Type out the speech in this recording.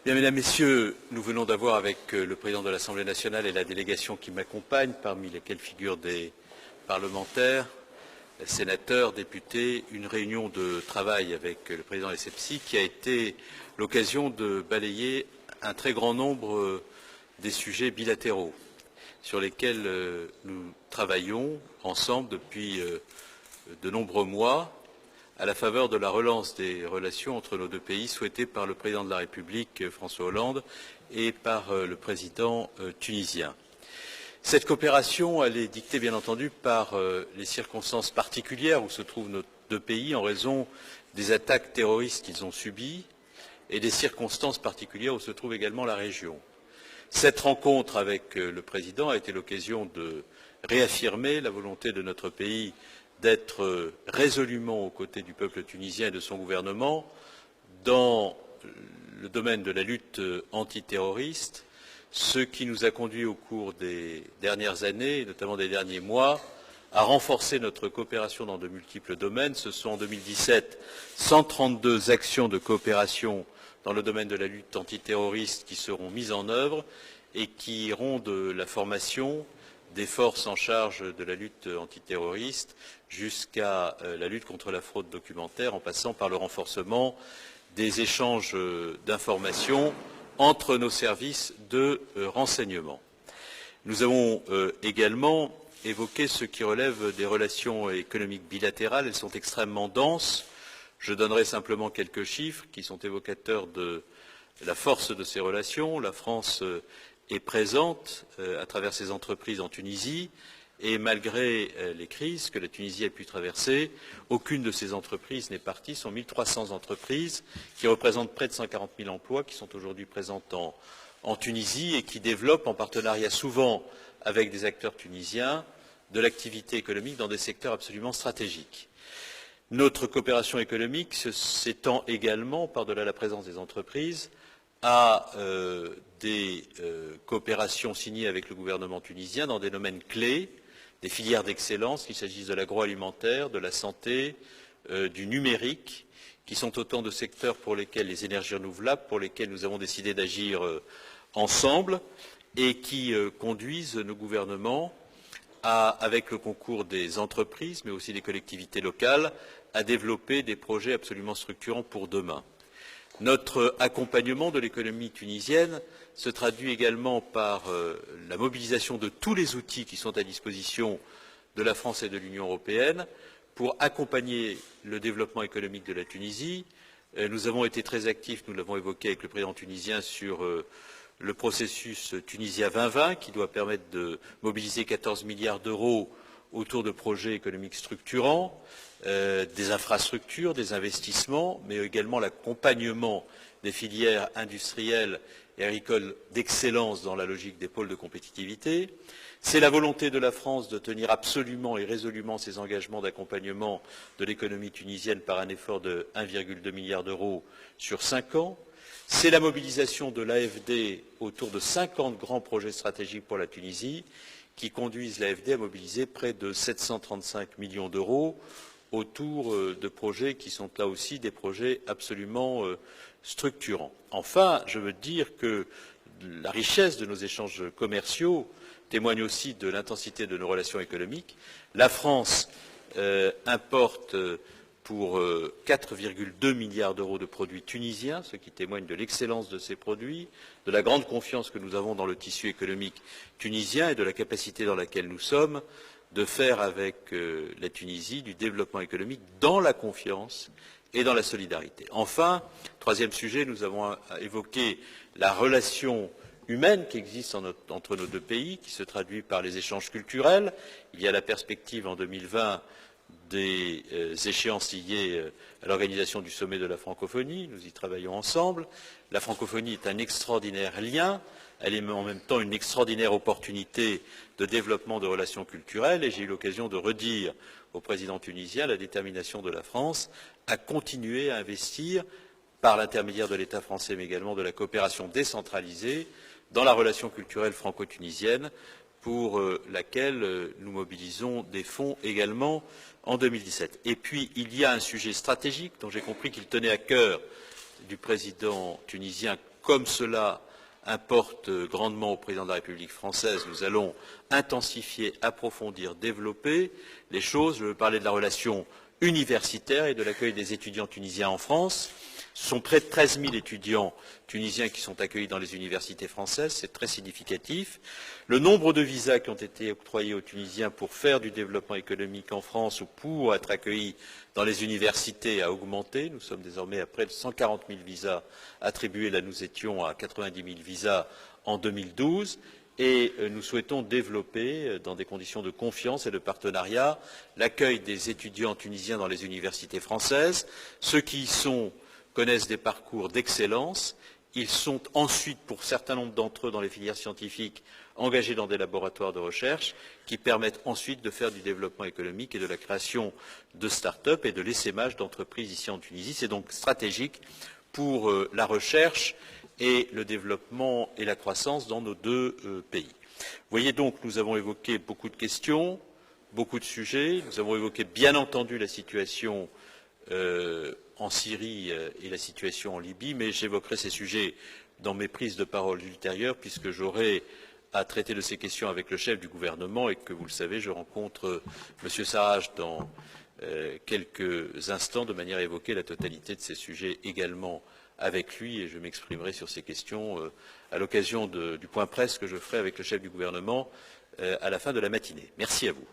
Bien, Mesdames, Messieurs, nous venons d'avoir avec le Président de l'Assemblée nationale et la délégation qui m'accompagne, parmi lesquelles figurent des parlementaires, sénateurs, députés, une réunion de travail avec le Président SFC qui a été l'occasion de balayer un très grand nombre des sujets bilatéraux sur lesquels nous travaillons ensemble depuis de nombreux mois à la faveur de la relance des relations entre nos deux pays souhaitée par le Président de la République, François Hollande, et par le Président tunisien. Cette coopération, elle est dictée bien entendu par les circonstances particulières où se trouvent nos deux pays en raison des attaques terroristes qu'ils ont subies et des circonstances particulières où se trouve également la région. Cette rencontre avec le Président a été l'occasion de réaffirmer la volonté de notre pays d'être résolument aux côtés du peuple tunisien et de son gouvernement dans le domaine de la lutte antiterroriste, ce qui nous a conduit au cours des dernières années, notamment des derniers mois, à renforcer notre coopération dans de multiples domaines. Ce sont en 2017 132 actions de coopération dans le domaine de la lutte antiterroriste qui seront mises en œuvre et qui iront de la formation des forces en charge de la lutte antiterroriste jusqu'à la lutte contre la fraude documentaire, en passant par le renforcement des échanges d'informations entre nos services de renseignement. Nous avons également évoqué ce qui relève des relations économiques bilatérales. Elles sont extrêmement denses. Je donnerai simplement quelques chiffres qui sont évocateurs de la force de ces relations. La France est présente à travers ses entreprises en Tunisie et malgré les crises que la Tunisie a pu traverser, aucune de ces entreprises n'est partie. Ce sont 1300 entreprises qui représentent près de 140 000 emplois qui sont aujourd'hui présentes en Tunisie et qui développent en partenariat souvent avec des acteurs tunisiens de l'activité économique dans des secteurs absolument stratégiques. Notre coopération économique s'étend également, par-delà la présence des entreprises, à des coopérations signées avec le gouvernement tunisien dans des domaines clés, des filières d'excellence, qu'il s'agisse de l'agroalimentaire, de la santé, du numérique, qui sont autant de secteurs pour lesquels les énergies renouvelables, pour lesquels nous avons décidé d'agir ensemble et qui conduisent nos gouvernements avec le concours des entreprises, mais aussi des collectivités locales, à développer des projets absolument structurants pour demain. Notre accompagnement de l'économie tunisienne se traduit également par la mobilisation de tous les outils qui sont à disposition de la France et de l'Union européenne pour accompagner le développement économique de la Tunisie. Nous avons été très actifs, nous l'avons évoqué avec le président tunisien, sur le processus Tunisia 2020 qui doit permettre de mobiliser 14 milliards d'euros autour de projets économiques structurants, des infrastructures, des investissements, mais également l'accompagnement des filières industrielles et agricoles d'excellence dans la logique des pôles de compétitivité. C'est la volonté de la France de tenir absolument et résolument ses engagements d'accompagnement de l'économie tunisienne par un effort de 1,2 milliard d'euros sur 5 ans. C'est la mobilisation de l'AFD autour de 50 grands projets stratégiques pour la Tunisie qui conduisent l'AFD à mobiliser près de 735 millions d'euros autour de projets qui sont là aussi des projets absolument structurants. Enfin, je veux dire que la richesse de nos échanges commerciaux témoigne aussi de l'intensité de nos relations économiques. La France importe pour 4,2 milliards d'euros de produits tunisiens, ce qui témoigne de l'excellence de ces produits, de la grande confiance que nous avons dans le tissu économique tunisien et de la capacité dans laquelle nous sommes de faire avec la Tunisie du développement économique dans la confiance et dans la solidarité. Enfin, troisième sujet, nous avons évoqué la relation humaine qui existe entre nos deux pays, qui se traduit par les échanges culturels. Il y a la perspective en 2020 des échéances liées à l'organisation du sommet de la francophonie. Nous y travaillons ensemble. La francophonie est un extraordinaire lien. Elle est en même temps une extraordinaire opportunité de développement de relations culturelles et j'ai eu l'occasion de redire au président tunisien la détermination de la France à continuer à investir par l'intermédiaire de l'État français mais également de la coopération décentralisée dans la relation culturelle franco-tunisienne pour laquelle nous mobilisons des fonds également en 2017. Et puis, il y a un sujet stratégique dont j'ai compris qu'il tenait à cœur du président tunisien comme cela importe grandement au président de la République française, nous allons intensifier, approfondir, développer les choses. Je veux parler de la relation universitaire et de l'accueil des étudiants tunisiens en France. Ce sont près de 13 000 étudiants tunisiens qui sont accueillis dans les universités françaises, c'est très significatif. Le nombre de visas qui ont été octroyés aux Tunisiens pour faire du développement économique en France ou pour être accueillis dans les universités a augmenté. Nous sommes désormais à près de 140 000 visas attribués. Là, nous étions à 90 000 visas en 2012. Et nous souhaitons développer, dans des conditions de confiance et de partenariat, l'accueil des étudiants tunisiens dans les universités françaises. Ceux qui y sont connaissent des parcours d'excellence. Ils sont ensuite, pour certains nombres d'entre eux, dans les filières scientifiques, engagés dans des laboratoires de recherche qui permettent ensuite de faire du développement économique et de la création de start-up et de l'essaimage d'entreprises ici en Tunisie. C'est donc stratégique pour la recherche et le développement et la croissance dans nos deux pays. Vous voyez donc, nous avons évoqué beaucoup de questions, beaucoup de sujets. Nous avons évoqué, bien entendu, la situation en Syrie et la situation en Libye, mais j'évoquerai ces sujets dans mes prises de parole ultérieures, puisque j'aurai à traiter de ces questions avec le chef du gouvernement et que, vous le savez, je rencontre M. Sarraj dans quelques instants, de manière à évoquer la totalité de ces sujets également avec lui, et je m'exprimerai sur ces questions à l'occasion du point presse que je ferai avec le chef du gouvernement à la fin de la matinée. Merci à vous.